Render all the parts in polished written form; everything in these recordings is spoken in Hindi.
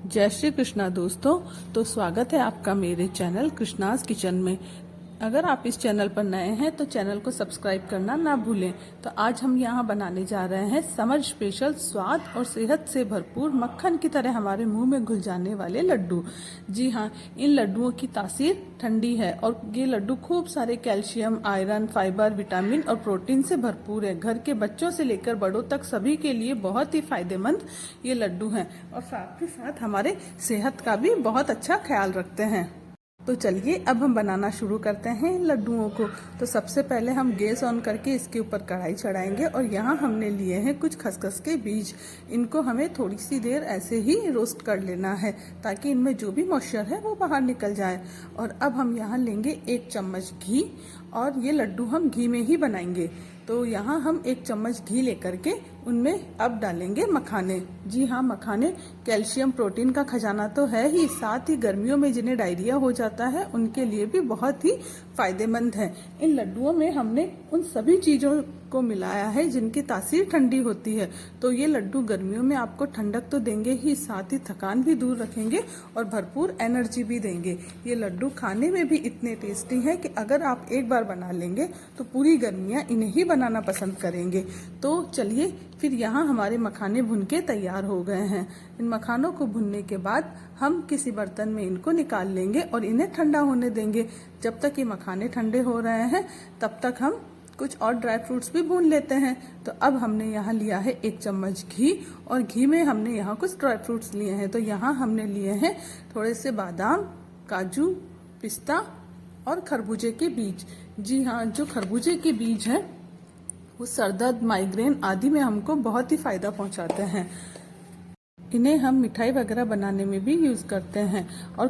जय श्री कृष्णा दोस्तों। तो स्वागत है आपका मेरे चैनल कृष्णाज किचन में। अगर आप इस चैनल पर नए हैं तो चैनल को सब्सक्राइब करना ना भूलें। तो आज हम यहाँ बनाने जा रहे हैं समर स्पेशल स्वाद और सेहत से भरपूर मक्खन की तरह हमारे मुंह में घुल जाने वाले लड्डू। जी हाँ, इन लड्डुओं की तासीर ठंडी है और ये लड्डू खूब सारे कैल्शियम, आयरन, फाइबर, विटामिन और प्रोटीन से भरपूर है। घर के बच्चों से लेकर बड़ों तक सभी के लिए बहुत ही फायदेमंद ये लड्डू हैं और साथ ही साथ हमारे सेहत का भी बहुत अच्छा ख्याल रखते हैं। तो चलिए अब हम बनाना शुरू करते हैं इन लड्डुओं को। तो सबसे पहले हम गैस ऑन करके इसके ऊपर कढ़ाई चढ़ाएंगे और यहाँ हमने लिए हैं कुछ खसखस के बीज। इनको हमें थोड़ी सी देर ऐसे ही रोस्ट कर लेना है ताकि इनमें जो भी मॉइस्चर है वो बाहर निकल जाए। और अब हम यहाँ लेंगे 1 चम्मच घी और ये लड्डू हम घी में ही बनाएंगे। तो यहाँ हम 1 चम्मच घी लेकर के उनमें अब डालेंगे मखाने। जी हाँ, मखाने कैल्शियम प्रोटीन का खजाना तो है ही, साथ ही गर्मियों में जिन्हें डायरिया हो जाता है उनके लिए भी बहुत ही फायदेमंद है। इन लड्डुओं में हमने उन सभी चीज़ों को मिलाया है जिनकी तासीर ठंडी होती है। तो ये लड्डू गर्मियों में आपको ठंडक तो देंगे ही, साथ ही थकान भी दूर रखेंगे और भरपूर एनर्जी भी देंगे। ये लड्डू खाने में भी इतने टेस्टी हैं कि अगर आप एक बार बना लेंगे तो पूरी गर्मियाँ इन्हें ही बनाना पसंद करेंगे। तो चलिए फिर यहाँ हमारे मखाने भुन के तैयार हो गए हैं। इन मखानों को भुनने के बाद हम किसी बर्तन में इनको निकाल लेंगे और इन्हें ठंडा होने देंगे। जब तक ये मखाने ठंडे हो रहे हैं तब तक हम कुछ और ड्राई फ्रूट्स भी भून लेते हैं। तो अब हमने यहाँ लिया है 1 चम्मच घी और घी में हमने यहाँ कुछ ड्राई फ्रूट्स लिए हैं। तो यहाँ हमने लिए हैं थोड़े से बादाम, काजू, पिस्ता और खरबूजे के बीज। जी हाँ, जो खरबूजे के बीज हैं वो सर दर्द, माइग्रेन आदि में हमको बहुत ही फायदा पहुंचाते हैं। इन्हें हम मिठाई वगैरह बनाने में भी यूज़ करते हैं और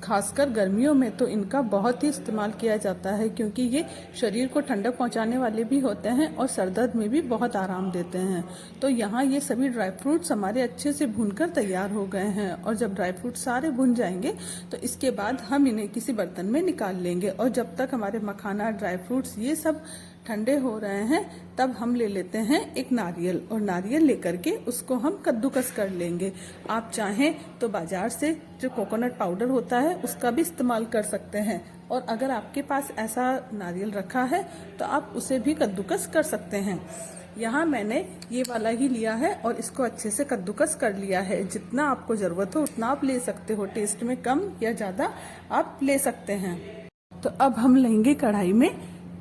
खासकर गर्मियों में तो इनका बहुत ही इस्तेमाल किया जाता है क्योंकि ये शरीर को ठंडक पहुंचाने वाले भी होते हैं और सर दर्द में भी बहुत आराम देते हैं। तो यहाँ ये सभी ड्राई फ्रूट्स हमारे अच्छे से भूनकर तैयार हो गए हैं और जब ड्राई फ्रूट्स सारे भुन जाएंगे तो इसके बाद हम इन्हें किसी बर्तन में निकाल लेंगे। और जब तक हमारे मखाना, ड्राई फ्रूट्स ये सब ठंडे हो रहे हैं तब हम ले लेते हैं एक नारियल और नारियल लेकर के उसको हम कद्दूकस कर लेंगे। आप चाहें तो बाजार से जो कोकोनट पाउडर होता है उसका भी इस्तेमाल कर सकते हैं और अगर आपके पास ऐसा नारियल रखा है तो आप उसे भी कद्दूकस कर सकते हैं। यहाँ मैंने ये वाला ही लिया है और इसको अच्छे से कद्दूकस कर लिया है। जितना आपको ज़रूरत हो उतना आप ले सकते हो, टेस्ट में कम या ज़्यादा आप ले सकते हैं। तो अब हम लेंगे कढ़ाई में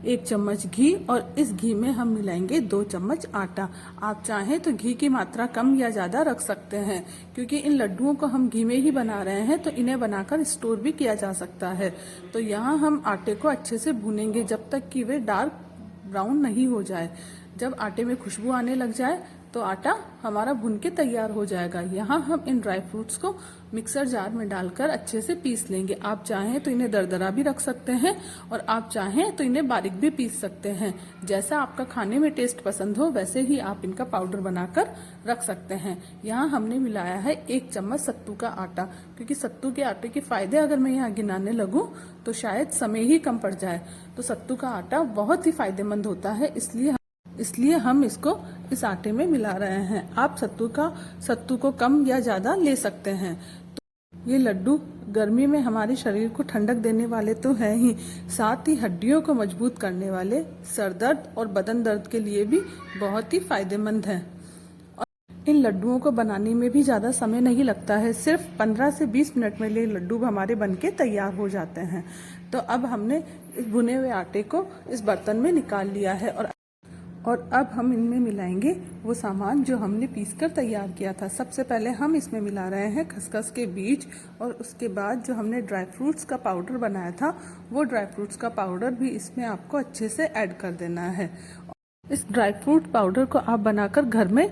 1 चम्मच घी और इस घी में हम मिलाएंगे 2 चम्मच आटा। आप चाहें तो घी की मात्रा कम या ज़्यादा रख सकते हैं क्योंकि इन लड्डुओं को हम घी में ही बना रहे हैं तो इन्हें बनाकर स्टोर भी किया जा सकता है। तो यहाँ हम आटे को अच्छे से भूनेंगे जब तक कि वे डार्क ब्राउन नहीं हो जाए। जब आटे में खुशबू आने लग जाए तो आटा हमारा भुन के तैयार हो जाएगा। यहाँ हम इन ड्राई फ्रूट्स को मिक्सर जार में डालकर अच्छे से पीस लेंगे। आप चाहें तो इन्हें दरदरा भी रख सकते हैं और आप चाहें तो इन्हें बारीक भी पीस सकते हैं। जैसा आपका खाने में टेस्ट पसंद हो वैसे ही आप इनका पाउडर बनाकर रख सकते हैं। यहाँ हमने मिलाया है 1 चम्मच सत्तू का आटा क्योंकि सत्तू के आटे के फायदे अगर मैं यहाँ गिनाने लगूँ तो शायद समय ही कम पड़ जाए। तो सत्तू का आटा बहुत ही फायदेमंद होता है, इसलिए हम इसको इस आटे में मिला रहे हैं। आप सत्तू को कम या ज़्यादा ले सकते हैं। तो ये लड्डू गर्मी में हमारे शरीर को ठंडक देने वाले तो हैं ही, साथ ही हड्डियों को मजबूत करने वाले, सर दर्द और बदन दर्द के लिए भी बहुत ही फायदेमंद हैं। और इन लड्डुओं को बनाने में भी ज़्यादा समय नहीं लगता है, सिर्फ 15 से 20 मिनट में ये लड्डू हमारे बनके तैयार हो जाते हैं। तो अब हमने इस भुने हुए आटे को इस बर्तन में निकाल लिया है और अब हम इनमें मिलाएंगे वो सामान जो हमने पीसकर तैयार किया था। सबसे पहले हम इसमें मिला रहे हैं खसखस के बीज और उसके बाद जो हमने ड्राई फ्रूट्स का पाउडर बनाया था वो ड्राई फ्रूट्स का पाउडर भी इसमें आपको अच्छे से ऐड कर देना है। इस ड्राई फ्रूट पाउडर को आप बनाकर घर में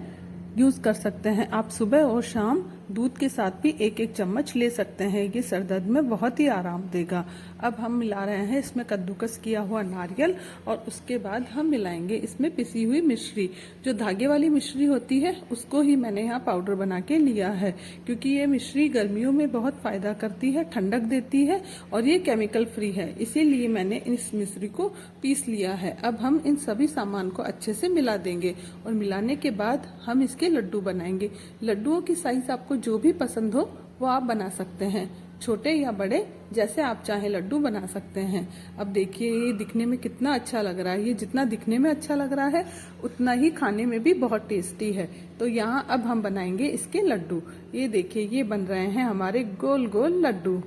यूज़ कर सकते हैं। आप सुबह और शाम दूध के साथ भी 1-1 चम्मच ले सकते हैं। ये सर दर्द में बहुत ही आराम देगा। अब हम मिला रहे हैं इसमें कद्दूकस किया हुआ नारियल और उसके बाद हम मिलाएंगे इसमें पिसी हुई मिश्री। जो धागे वाली मिश्री होती है उसको ही मैंने यहाँ पाउडर बना के लिया है क्योंकि ये मिश्री गर्मियों में बहुत फायदा करती है, ठंडक देती है और ये केमिकल फ्री है, इसीलिए मैंने इस मिश्री को पीस लिया है। अब हम इन सभी सामान को अच्छे से मिला देंगे और मिलाने के बाद हम इसके लड्डू बनाएंगे। लड्डुओं की साइज आपको आपको जो भी पसंद हो वो आप बना सकते हैं, छोटे या बड़े जैसे आप चाहें लड्डू बना सकते हैं। अब देखिए ये दिखने में कितना अच्छा लग रहा है। ये जितना दिखने में अच्छा लग रहा है उतना ही खाने में भी बहुत टेस्टी है। तो यहाँ अब हम बनाएंगे इसके लड्डू। ये देखिए ये बन रहे हैं हमारे गोल गोल लड्डू।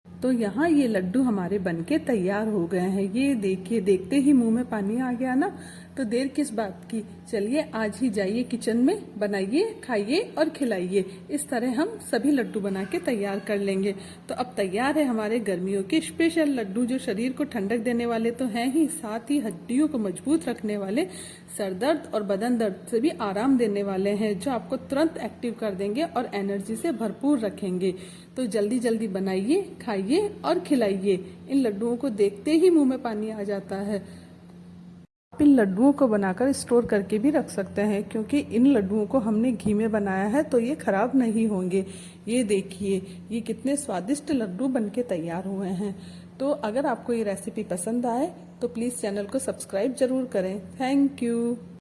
तो यहाँ ये लड्डू हमारे बनके तैयार हो गए हैं। ये देखिए, देखते ही मुंह में पानी आ गया ना। तो देर किस बात की, चलिए आज ही जाइए किचन में, बनाइए, खाइए और खिलाइए। इस तरह हम सभी लड्डू बना के तैयार कर लेंगे। तो अब तैयार है हमारे गर्मियों के स्पेशल लड्डू, जो शरीर को ठंडक देने वाले तो हैं ही, साथ ही हड्डियों को मजबूत रखने वाले, सर दर्द और बदन दर्द से भी आराम देने वाले हैं, जो आपको तुरंत एक्टिव कर देंगे और एनर्जी से भरपूर रखेंगे। तो जल्दी जल्दी बनाइए, खाइए और खिलाइए। इन लड्डुओं को देखते ही मुंह में पानी आ जाता है। आप इन लड्डुओं को बनाकर स्टोर करके भी रख सकते हैं, क्योंकि इन लड्डुओं को हमने घी में बनाया है तो ये खराब नहीं होंगे। ये देखिए ये कितने स्वादिष्ट लड्डू बनके तैयार हुए हैं। तो अगर आपको ये रेसिपी पसंद आए तो प्लीज़ चैनल को सब्सक्राइब जरूर करें। Thank you.